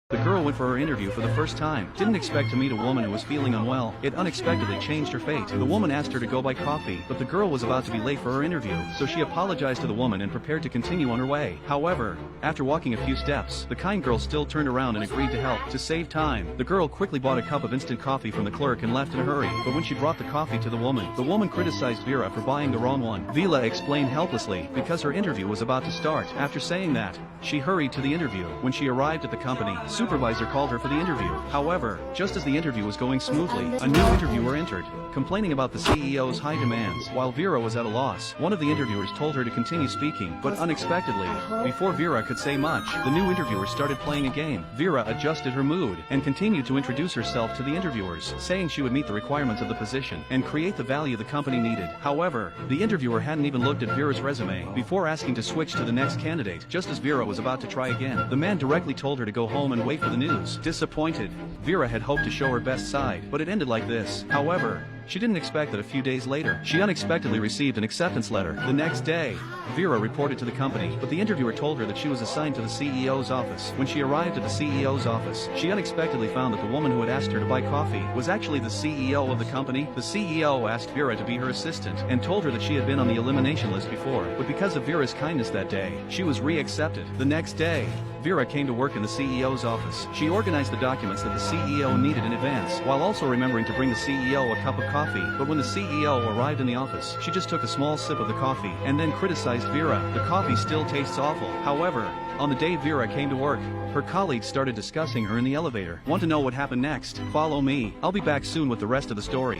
The girl went for her interview for the first time. Didn't expect to meet a woman who was feeling unwell. It unexpectedly changed her fate. The woman asked her to go buy coffee, but the girl was about to be late for her interview, so she apologized to the woman and prepared to continue on her way. However, after walking a few steps, the kind girl still turned around and agreed to help. To save time, the girl quickly bought a cup of instant coffee from the clerk and left in a hurry. But when she brought the coffee to the woman criticized Vera for buying the wrong one. Vila explained helplessly because her interview was about to start. After saying that, she hurried to the interview. When she arrived at the company, supervisor called her for the interview. However, just as the interview was going smoothly, a new interviewer entered, complaining about the CEO's high demands. While Vera was at a loss, one of the interviewers told her to continue speaking, but unexpectedly, before Vera could say much, the new interviewer started playing a game. Vera adjusted her mood and continued to introduce herself to the interviewers, saying she would meet the requirements of the position and create the value the company needed. However, the interviewer hadn't even looked at Vera's resume before asking to switch to the next candidate. Just as Vera was about to try again, the man directly told her to go home and wait for the news. Disappointed, Vera had hoped to show her best side, but it ended like this. However, she didn't expect that a few days later, she unexpectedly received an acceptance letter. The next day, Vera reported to the company, but the interviewer told her that she was assigned to the CEO's office. When she arrived at the CEO's office, she unexpectedly found that the woman who had asked her to buy coffee was actually the CEO of the company. The CEO asked Vera to be her assistant and told her that she had been on the elimination list before, but because of Vera's kindness that day, she was re-accepted. The next day, Vera came to work in the CEO's office. She organized the documents that the CEO needed in advance, while also remembering to bring the CEO a cup of coffee. But when the CEO arrived in the office, she just took a small sip of the coffee and then criticized Vera. The coffee still tastes awful. However, on the day Vera came to work, her colleagues started discussing her in the elevator. Want to know what happened next? Follow me. I'll be back soon with the rest of the story.